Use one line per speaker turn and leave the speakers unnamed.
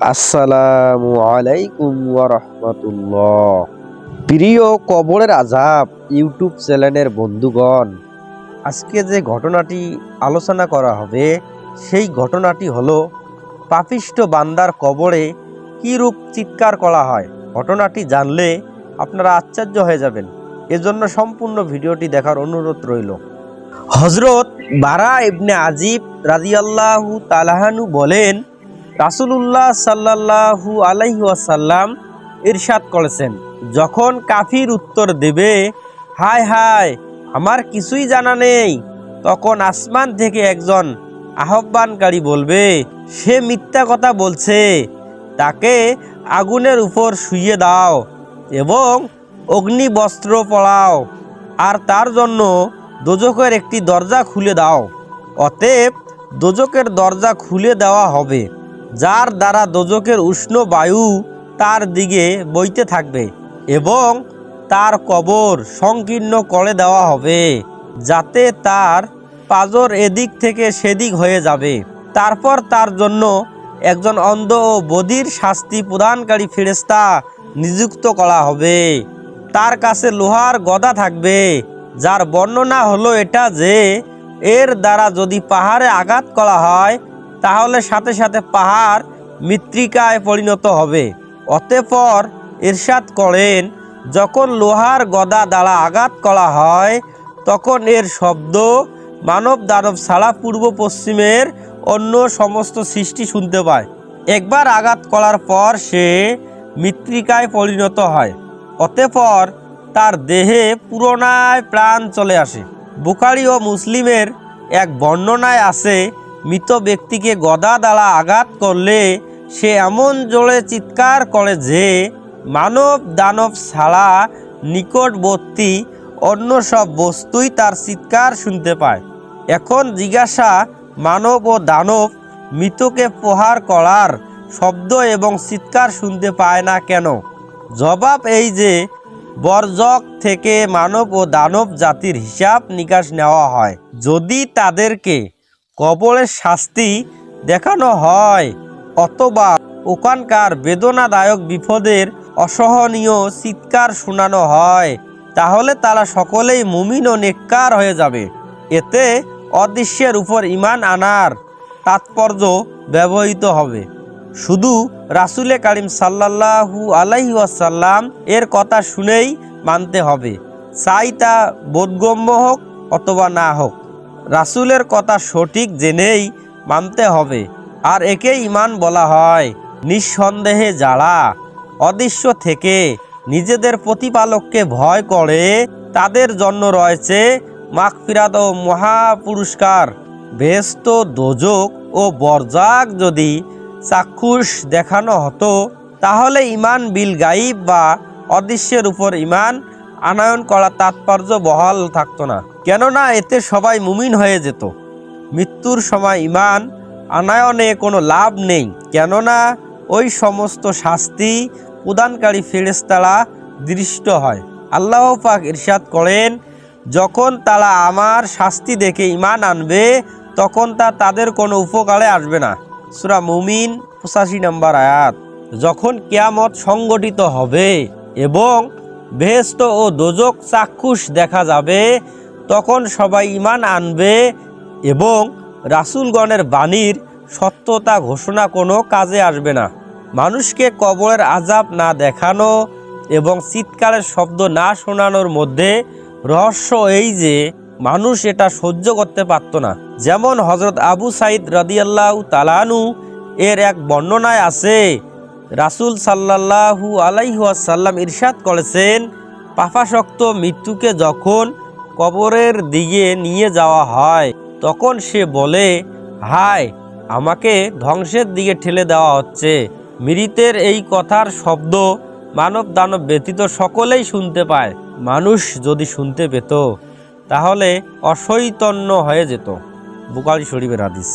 আসসালামু আলাইকুম ওয়া রাহমাতুল্লাহ। প্রিয় কবরের আযাব ইউটিউব চ্যানেলের বন্ধুগণ, আজকে যে ঘটনাটি আলোচনা করা হবে সেই ঘটনাটি হলো পাপিষ্ঠ বান্দার কবরে কী রূপ চিৎকার করা হয়। ঘটনাটি জানলে আপনারা আশ্চর্য হয়ে যাবেন, এজন্য সম্পূর্ণ ভিডিওটি দেখার অনুরোধ রইল। হযরত বারা ইবনে আজিব রাদিয়াল্লাহু তাআলা আনহু বলেন, রাসূলুল্লাহ সাল্লাল্লাহু আলাইহি ওয়াসাল্লাম ইরশাদ করেছেন, যখন কাফির উত্তর দেবে হায় হায় আমার কিছুই জানা নেই, তখন আসমান থেকে একজন আহ্বানকারী বলবে, সে মিথ্যা কথা বলছে, তাকে আগুনের উপর শুইয়ে দাও এবং অগ্নিবস্ত্র পরাও আর তার জন্য দোজখের একটি দরজা খুলে দাও। অতএব দোজখের দরজা খুলে দেওয়া হবে, যার দ্বারা দোজখের উষ্ণ বায়ু তার দিকে বইতে থাকবে এবং তার কবর সংকীর্ণ করে দেওয়া হবে, যাতে তার পাজর এদিক থেকে সেদিক হয়ে যাবে। তারপর তার জন্য একজন অন্ধ ও বধির শাস্তি প্রদানকারী ফেরেশতা নিযুক্ত করা হবে। তার কাছে লোহার গদা থাকবে, যার বর্ণনা হলো এটা যে এর দ্বারা যদি পাহাড়ে আঘাত করা হয় তাহলে সাথে সাথে পাহাড় মৃত্তিকায় পরিণত হবে। অতঃপর ইরশাদ করেন, যখন লোহার গদা দ্বারা আঘাত করা হয় তখন এর শব্দ মানব দানব ছাড়া পূর্ব পশ্চিমের অন্য সমস্ত সৃষ্টি শুনতে পায়। একবার আঘাত করার পর সে মৃত্তিকায় পরিণত হয়, অতঃপর তার দেহে পুনরায় প্রাণ চলে আসে। বুখারী ও মুসলিমের এক বর্ণনায় আছে, মৃত ব্যক্তিকে গদা দ্বারা আঘাত করলে সে এমন জোরে চিৎকার করে যে মানব দানব ছাড়া নিকটবর্তী অন্য সব বস্তুই তার চিৎকার শুনতে পায়। এখন জিজ্ঞাসা, মানব ও দানব মৃতকে প্রহার করার শব্দ এবং চিৎকার শুনতে পায় না কেন? জবাব এই যে বর্জক থেকে মানব ও দানব জাতির হিসাব নিকাশ নেওয়া হয়। যদি তাদেরকে কবরের শাস্তি দেখানো হয় অথবা ওখানকার বেদনাদায়ক বিপদের অসহনীয় চিৎকার শোনানো হয়, তাহলে তারা সকলেই মুমিন ও নেককার হয়ে যাবে। এতে অদৃশ্যের উপর ঈমান আনার তাৎপর্য ব্যবহৃত হবে। শুধু রাসূলে কারীম সাল্লাল্লাহু আলাইহি ওয়াসাল্লাম এর কথা শুনেই মানতে হবে, চাই তা বোধগম্য হোক অথবা না হোক। রাসূলের কথা সঠিক জেনেই মানতে হবে, আর একে ঈমান বলা হয়। নিঃসন্দেহে যারা অদৃশ্য থেকে নিজেদের প্রতিপালককে ভয় করে তাদের জন্য রয়েছে মাগফিরাত ও মহা পুরস্কার। বেহেশত, দোজখ ও বরজাখ যদি চাক্ষুষ দেখানো হতো তাহলে ঈমান বিল গাইব বা অদৃশ্যের উপর ঈমান আনয়ন করা তাৎপর্য বহাল থাকতো না, কেননা এতে সবাই মুমিন হয়ে যেত। মৃত্যুর সময় ঈমান আনয়নে কোনো লাভ নেই, কেননা ওই সমস্ত শাস্তি প্রদানকারী ফেরেশতারা দৃষ্ট হয়। আল্লাহ পাক ইরশাদ করেন, যখন তারা আমার শাস্তি দেখে ঈমান আনবে তখন তা তাদের কোনো উপকারে আসবে না। সূরা মুমিন 85 নম্বর আয়াত। যখন কিয়ামত সংগঠিত হবে এবং বেহেশত ও দোজখ চাক্ষুষ দেখা যাবে তখন সবাই ঈমান আনবে এবং রাসূলগণের বাণীর সত্যতা ঘোষণা কোনো কাজে আসবে না। মানুষকে কবরের আযাব না দেখানো এবং চিৎকারের শব্দ না শোনানোর মধ্যে রহস্য এই যে মানুষ এটা সহ্য করতে পারত না। যেমন হযরত আবু সাঈদ রাদিয়াল্লাহু তাআলা আনহু এর এক বর্ণনায় আছে, রাসূল সাল্লাল্লাহু আলাইহি ওয়াসাল্লাম ইরশাদ করেছেন, পাপাসক্ত মৃত্যুকে যখন কবরের দিকে নিয়ে যাওয়া হয় তখন সে বলে, হায় আমাকে ধ্বংসের দিকে ঠেলে দেওয়া হচ্ছে। মৃতের এই কথার শব্দ মানব দানব ব্যতীত সকলেই শুনতে পায়। মানুষ যদি শুনতে পেত তাহলে অচৈতন্য হয়ে যেত। বুখারী শরীফের হাদিস।